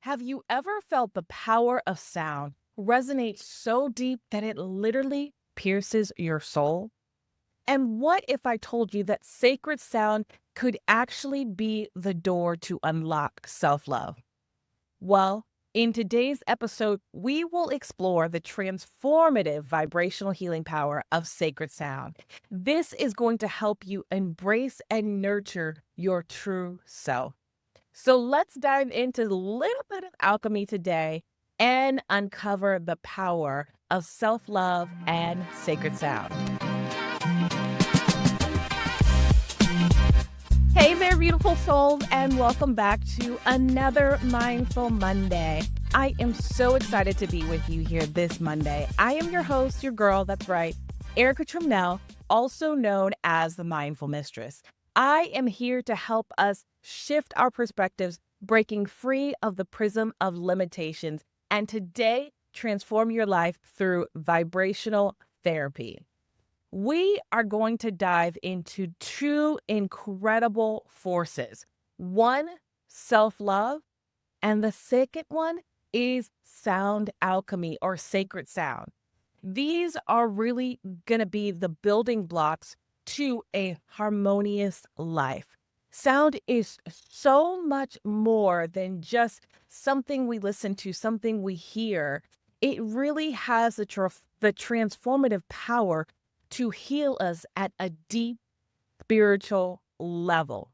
Have you ever felt the power of sound resonate so deep that it literally pierces your soul? And what if I told you that sacred sound could actually be the door to unlock self love? Well, in today's episode, we will explore the transformative vibrational healing power of sacred sound. This is going to help you embrace and nurture your true self. So let's dive into a little bit of alchemy today and uncover the power of self love and sacred sound. Hey there, beautiful souls, and welcome back to another Mindful Monday. I am so excited to be with you here this Monday. I am your host, your girl, that's right, Arika Trimnell, also known as the Mindful Mistress. I am here to help us shift our perspectives, breaking free of the prism of limitations, and today transform your life through vibrational therapy. We are going to dive into two incredible forces. One, self-love, and the second one is sound alchemy or sacred sound. These are really going to be the building blocks to a harmonious life. Sound is so much more than just something we listen to, something we hear. It really has the transformative power to heal us at a deep spiritual level.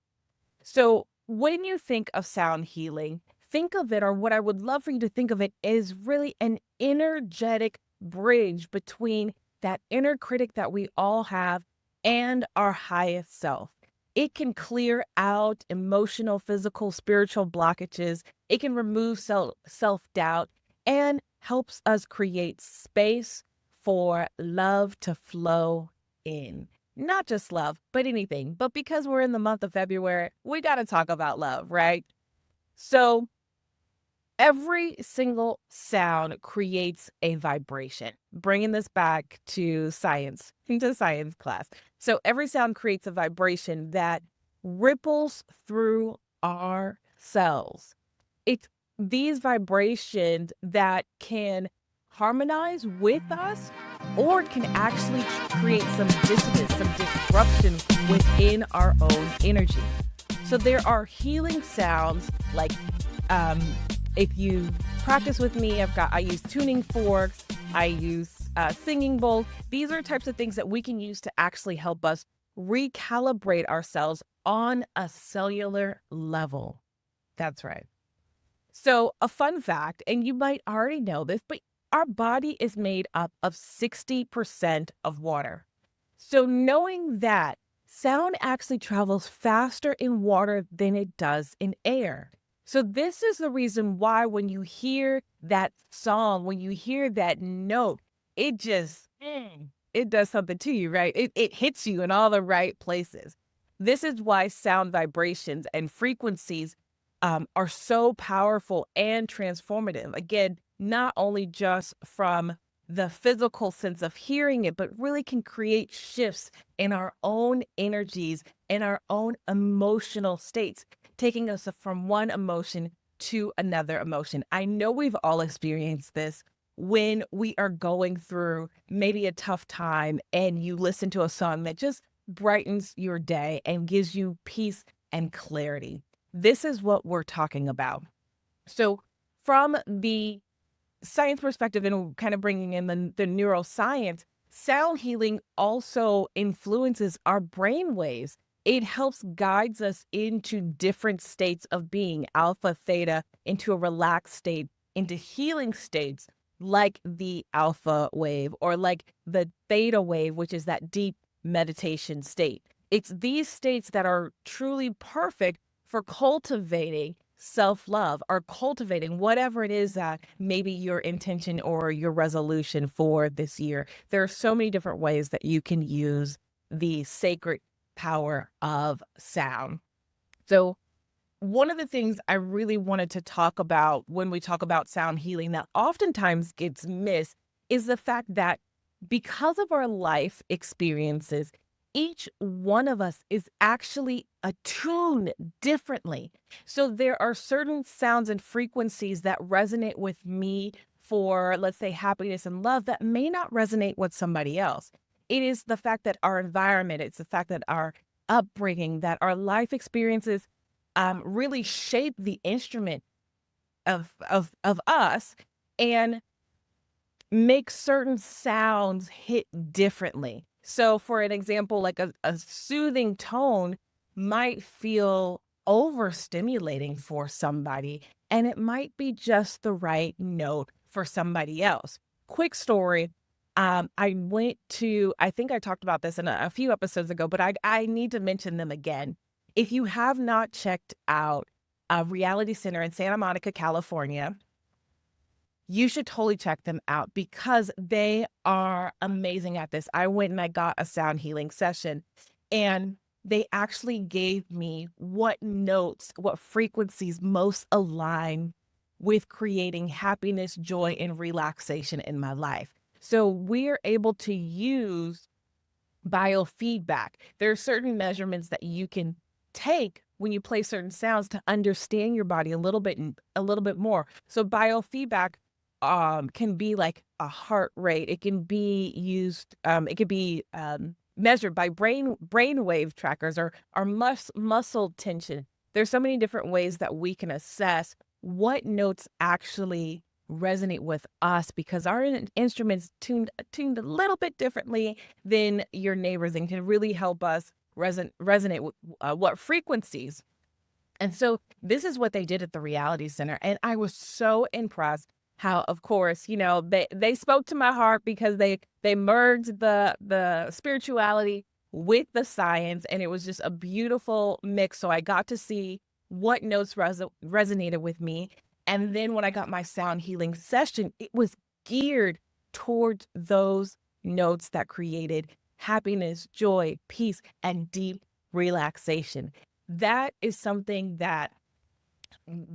So when you think of sound healing, think of it, or what I would love for you to think of it, is really an energetic bridge between that inner critic that we all have and our highest self. It can clear out emotional, physical, spiritual blockages. It can remove self-doubt and helps us create space for love to flow in. Not just love, but anything. But because we're in the month of February, we got to talk about love, right? So every single sound creates a vibration. Bringing this back to science, into science class. So every sound creates a vibration that ripples through our cells. It's these vibrations that can harmonize with us or can actually create some dissonance, some disruption within our own energy. So there are healing sounds like if you practice with me, I use tuning forks, I use singing bowls. These are types of things that we can use to actually help us recalibrate ourselves on a cellular level. That's right. So a fun fact, and you might already know this, but our body is made up of 60% of water. So knowing that sound actually travels faster in water than it does in air. So this is the reason why when you hear that song, when you hear that note, it just, it does something to you, right? It hits you in all the right places. This is why sound vibrations and frequencies are so powerful and transformative. Again, not only just from the physical sense of hearing it, but really can create shifts in our own energies and our own emotional states, taking us from one emotion to another emotion. I know we've all experienced this when we are going through maybe a tough time and you listen to a song that just brightens your day and gives you peace and clarity. This is what we're talking about. So from the science perspective and kind of bringing in the neuroscience, sound healing also influences our brain waves. It helps guides us into different states of being, alpha, theta, into a relaxed state, into healing states like the alpha wave or like the theta wave, which is that deep meditation state. It's these states that are truly perfect for cultivating self-love or cultivating whatever it is that maybe your intention or your resolution for this year. There are so many different ways that you can use the sacred power of sound. So one of the things I really wanted to talk about when we talk about sound healing that oftentimes gets missed is the fact that because of our life experiences, each one of us is actually attuned differently. So there are certain sounds and frequencies that resonate with me for, let's say, happiness and love that may not resonate with somebody else. It is the fact that our environment, it's the fact that our upbringing, that our life experiences really shape the instrument of us and make certain sounds hit differently. So, for an example, like a soothing tone might feel overstimulating for somebody, and it might be just the right note for somebody else. Quick story. I went to, I think I talked about this in a few episodes ago, but I need to mention them again. If you have not checked out a reality center in Santa Monica, California, you should totally check them out because they are amazing at this. I went and I got a sound healing session, and they actually gave me what notes, what frequencies most align with creating happiness, joy, and relaxation in my life. So we're able to use biofeedback. There are certain measurements that you can take when you play certain sounds to understand your body a little bit more. So biofeedback can be like a heart rate. It can be used it can be measured by brain wave trackers or muscle tension. There's so many different ways that we can assess what notes actually resonate with us because our instruments tuned a little bit differently than your neighbors and can really help us resonate with what frequencies. And so this is what they did at the reality center. And I was so impressed how, of course, they spoke to my heart because they merged the spirituality with the science. And it was just a beautiful mix. So I got to see what notes resonated with me. And then when I got my sound healing session, it was geared towards those notes that created happiness, joy, peace, and deep relaxation. That is something that,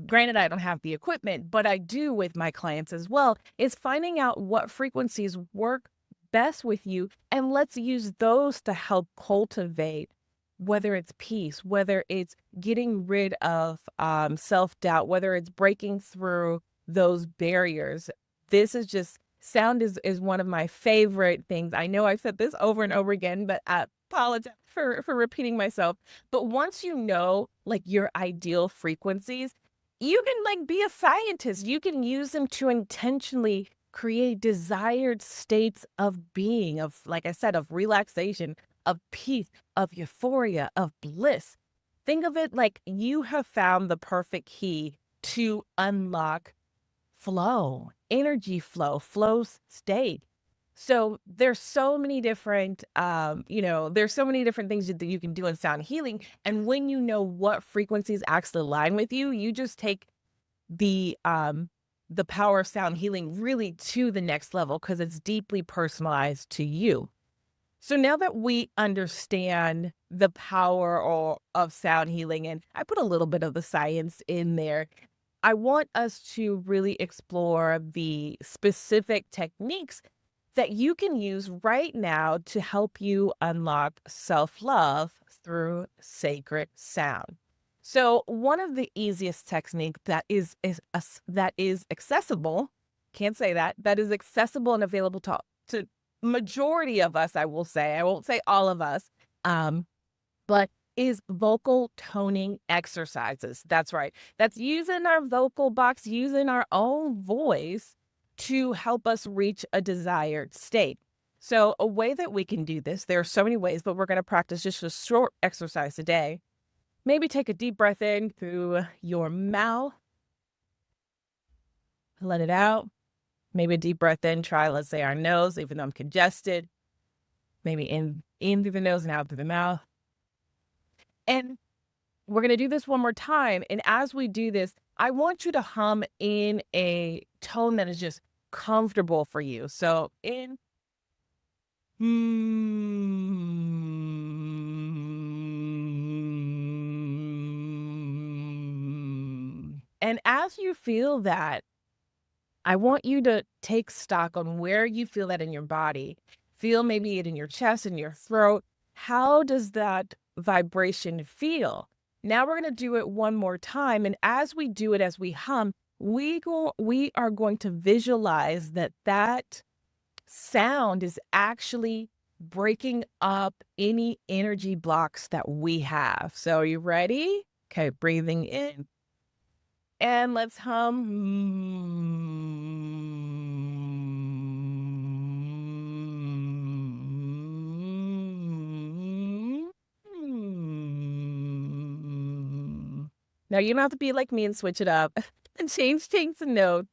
granted, I don't have the equipment, but I do with my clients as well, is finding out what frequencies work best with you. And let's use those to help cultivate, whether it's peace, whether it's getting rid of self-doubt, whether it's breaking through those barriers. This is just sound is one of my favorite things. I know I've said this over and over again, but I apologize for repeating myself. But once you know like your ideal frequencies, you can like be a scientist. You can use them to intentionally create desired states of being, of, like I said, of relaxation, of peace, of euphoria, of bliss. Think of it like you have found the perfect key to unlock flow, energy flow state. So there's so many different, there's so many different things that you can do in sound healing. And when you know what frequencies actually align with you, you just take the power of sound healing really to the next level because it's deeply personalized to you. So now that we understand the power of sound healing, and I put a little bit of the science in there, I want us to really explore the specific techniques that you can use right now to help you unlock self-love through sacred sound. So one of the easiest technique that is accessible, can't say that is accessible and available to majority of us, I will say, I won't say all of us, but is vocal toning exercises. That's right. That's using our vocal box, using our own voice to help us reach a desired state. So a way that we can do this, there are so many ways, but we're going to practice just a short exercise today. Maybe take a deep breath in through your mouth, let it out. Maybe a deep breath in, try, let's say, our nose, even though I'm congested. Maybe in through the nose and out through the mouth. And we're going to do this one more time. And as we do this, I want you to hum in a tone that is just comfortable for you. So in, and as you feel that, I want you to take stock on where you feel that in your body. Feel maybe it in your chest, in your throat. How does that vibration feel? Now we're going to do it one more time. And as we do it, as we hum, we are going to visualize that sound is actually breaking up any energy blocks that we have. So are you ready? Okay, breathing in. And let's hum. Now you don't have to be like me and switch it up and change the note.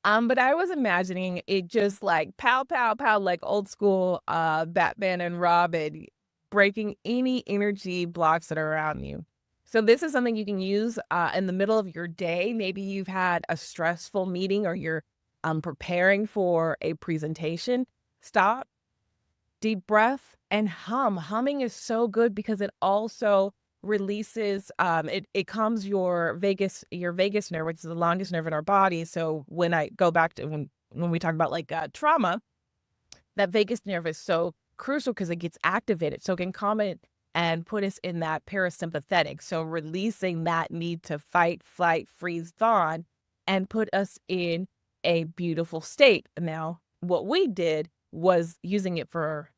But I was imagining it just like pow, pow, pow, like old school Batman and Robin, breaking any energy blocks that are around you. So this is something you can use in the middle of your day. Maybe you've had a stressful meeting or you're preparing for a presentation. Stop, deep breath, and hum. Humming is so good because it also releases it calms your vagus nerve, which is the longest nerve in our body. So when I go back to when we talk about like trauma, that vagus nerve is so crucial because it gets activated. So it can calm it and put us in that parasympathetic. So releasing that need to fight, flight, freeze, thaw, and put us in a beautiful state. Now, what we did was using it for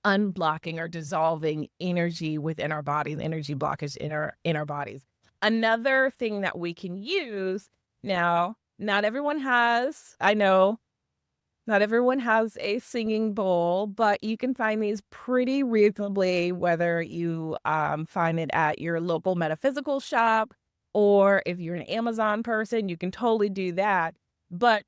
unblocking or dissolving energy within our body, the energy blockage in our bodies. Another thing that we can use now, not everyone has, I know, not everyone has a singing bowl, but you can find these pretty reasonably, whether you find it at your local metaphysical shop or if you're an Amazon person, you can totally do that. But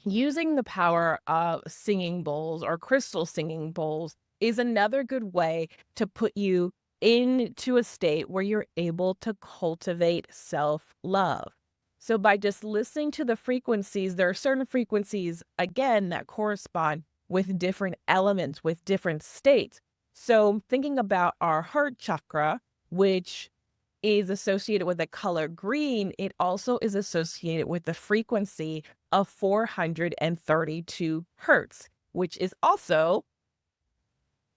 using the power of singing bowls or crystal singing bowls is another good way to put you into a state where you're able to cultivate self-love. So by just listening to the frequencies, there are certain frequencies, again, that correspond with different elements, with different states. So thinking about our heart chakra, which is associated with the color green, it also is associated with the frequency of 432 hertz, which is also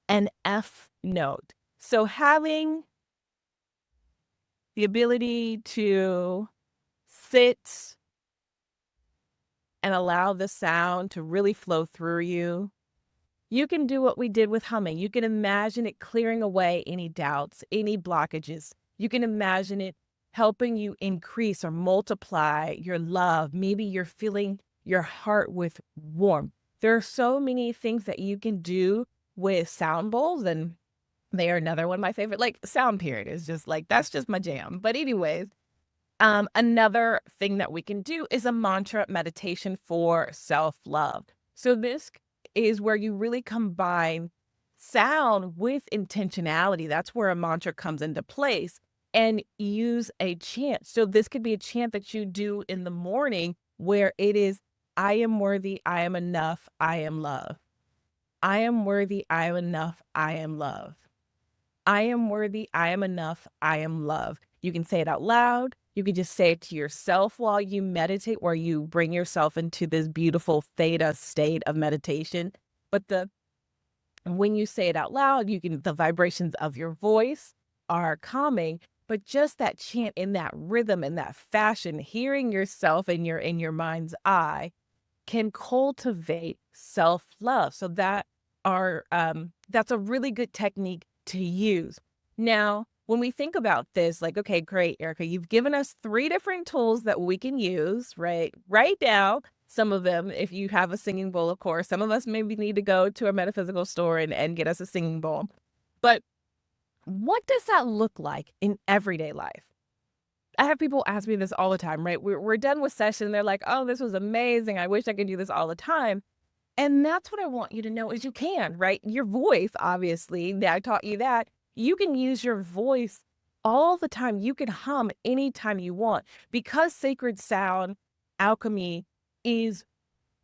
an F note. So having the ability to sit and allow the sound to really flow through you, you can do what we did with humming. You can imagine it clearing away any doubts, any blockages. You can imagine it helping you increase or multiply your love. Maybe you're filling your heart with warmth. There are so many things that you can do with sound bowls, and they are another one of my favorite. Like sound period is just like, that's just my jam. But anyways, another thing that we can do is a mantra meditation for self-love. So this is where you really combine sound with intentionality. That's where a mantra comes into place, and use a chant. So this could be a chant that you do in the morning where it is, I am worthy, I am enough, I am love. I am worthy, I am enough, I am love. I am worthy, I am enough, I am love. You can say it out loud. You can just say it to yourself while you meditate, where you bring yourself into this beautiful theta state of meditation. But when you say it out loud, the vibrations of your voice are calming, but just that chant in that rhythm, in that fashion, hearing yourself in your mind's eye can cultivate self-love. So that's a really good technique to use. Now, when we think about this, like, okay, great, Arika, you've given us 3 different tools that we can use, right? Right now, some of them, if you have a singing bowl, of course, some of us maybe need to go to a metaphysical store and get us a singing bowl. But what does that look like in everyday life? I have people ask me this all the time, right? We're done with session. They're like, oh, this was amazing. I wish I could do this all the time. And that's what I want you to know is you can, right? Your voice, obviously, I taught you that. You can use your voice all the time. You can hum anytime you want, because sacred sound alchemy is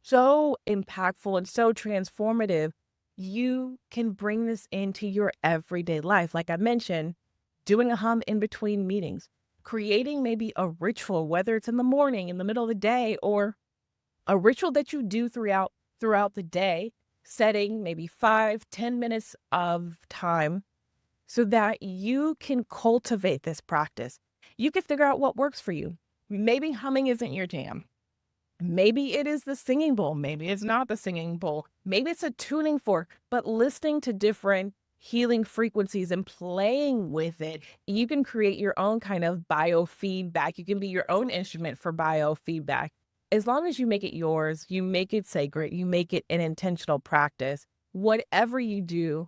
so impactful and so transformative. You can bring this into your everyday life. Like I mentioned, doing a hum in between meetings, creating maybe a ritual, whether it's in the morning, in the middle of the day, or a ritual that you do throughout the day setting maybe 5, 10 minutes of time so that you can cultivate this practice. You can figure out what works for you. Maybe humming isn't your jam. Maybe it is the singing bowl. Maybe it's not the singing bowl. Maybe it's a tuning fork, but listening to different healing frequencies and playing with it, you can create your own kind of biofeedback. You can be your own instrument for biofeedback. As long as you make it yours, you make it sacred, you make it an intentional practice, whatever you do,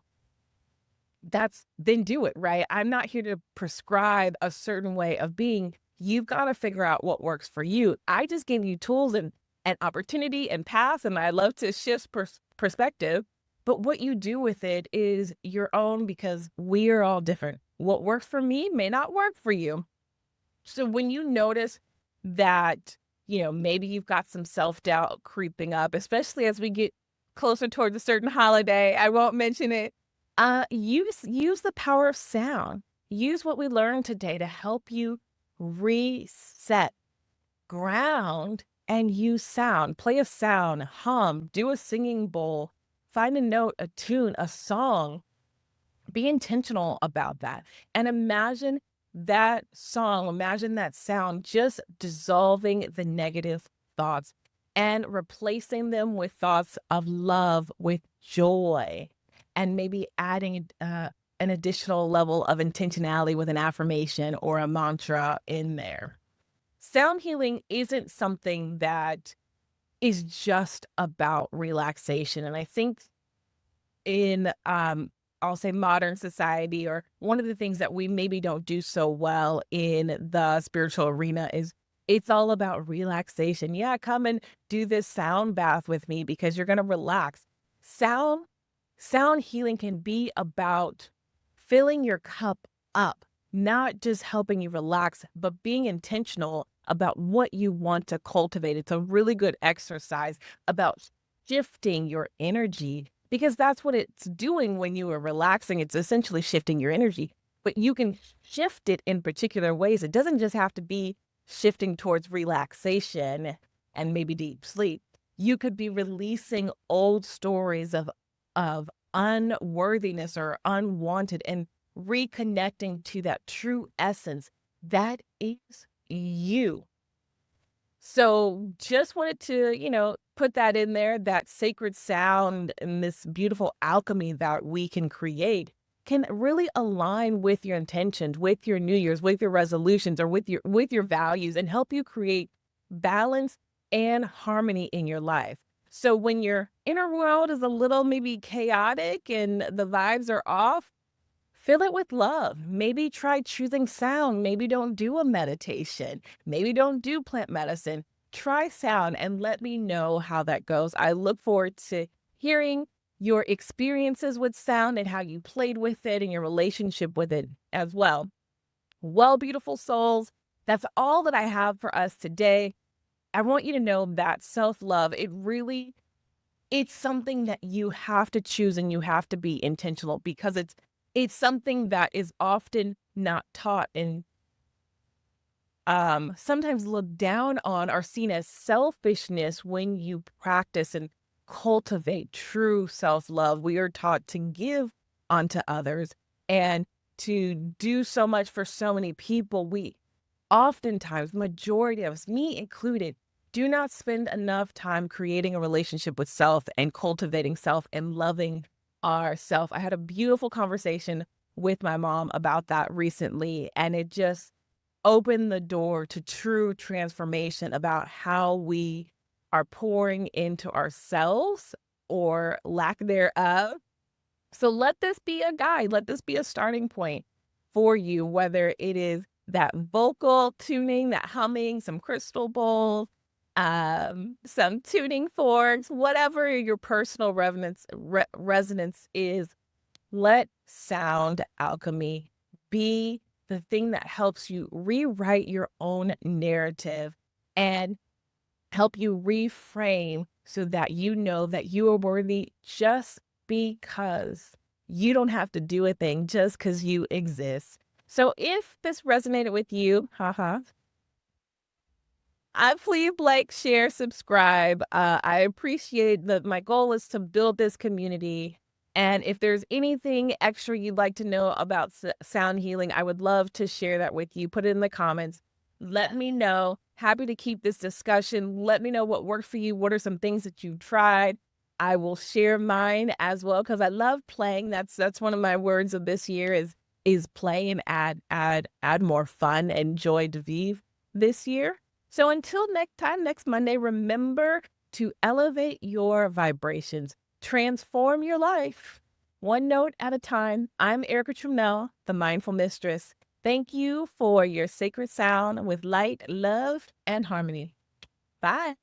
then do it, right? I'm not here to prescribe a certain way of being. You've got to figure out what works for you. I just gave you tools and opportunity and paths, and I love to shift perspective. But what you do with it is your own because we are all different. What works for me may not work for you. So when you notice that, maybe you've got some self-doubt creeping up, especially as we get closer towards a certain holiday, I won't mention it. Use the power of sound. Use what we learned today to help you reset, ground, and use sound. Play a sound, hum, do a singing bowl, find a note, a tune, a song. Be intentional about that. And imagine that song, imagine that sound just dissolving the negative thoughts and replacing them with thoughts of love, with joy, and maybe adding an additional level of intentionality with an affirmation or a mantra in there. Sound healing isn't something that is just about relaxation. And I think in I'll say modern society, or one of the things that we maybe don't do so well in the spiritual arena is it's all about relaxation. Yeah, come and do this sound bath with me because you're going to relax. Sound healing can be about filling your cup up, not just helping you relax, but being intentional about what you want to cultivate. It's a really good exercise about shifting your energy because that's what it's doing when you are relaxing. It's essentially shifting your energy, but you can shift it in particular ways. It doesn't just have to be shifting towards relaxation and maybe deep sleep. You could be releasing old stories of unworthiness or unwanted and reconnecting to that true essence that is you. So just wanted to, put that in there, that sacred sound and this beautiful alchemy that we can create can really align with your intentions, with your New Year's, with your resolutions, or with your values and help you create balance and harmony in your life. So when your inner world is a little maybe chaotic and the vibes are off, fill it with love. Maybe try choosing sound. Maybe don't do a meditation. Maybe don't do plant medicine. Try sound and let me know how that goes. I look forward to hearing your experiences with sound and how you played with it and your relationship with it as well. Well, beautiful souls, that's all that I have for us today. I want you to know that self-love, it's something that you have to choose and you have to be intentional because it's something that is often not taught and sometimes looked down on or seen as selfishness when you practice and cultivate true self-love. We are taught to give onto others and to do so much for so many people. We oftentimes, majority of us, me included, do not spend enough time creating a relationship with self and cultivating self and loving ourself. I had a beautiful conversation with my mom about that recently, and it just opened the door to true transformation about how we are pouring into ourselves or lack thereof. So let this be a guide. Let this be a starting point for you, whether it is that vocal tuning, that humming, some crystal bowls, some tuning forks, whatever your personal resonance is. Let sound alchemy be the thing that helps you rewrite your own narrative and help you reframe so that you know that you are worthy just because you don't have to do a thing just because you exist. So if this resonated with you, Please like, share, subscribe. I appreciate that. My goal is to build this community. And if there's anything extra you'd like to know about sound healing, I would love to share that with you. Put it in the comments. Let me know. Happy to keep this discussion. Let me know what worked for you. What are some things that you've tried? I will share mine as well because I love playing. That's one of my words of this year is play and add more fun and joy to vivre this year. So until next time, next Monday, remember to elevate your vibrations, transform your life, one note at a time. I'm Arika Trimnell, the Mindful Mistress. Thank you for your sacred sound with light, love, and harmony. Bye.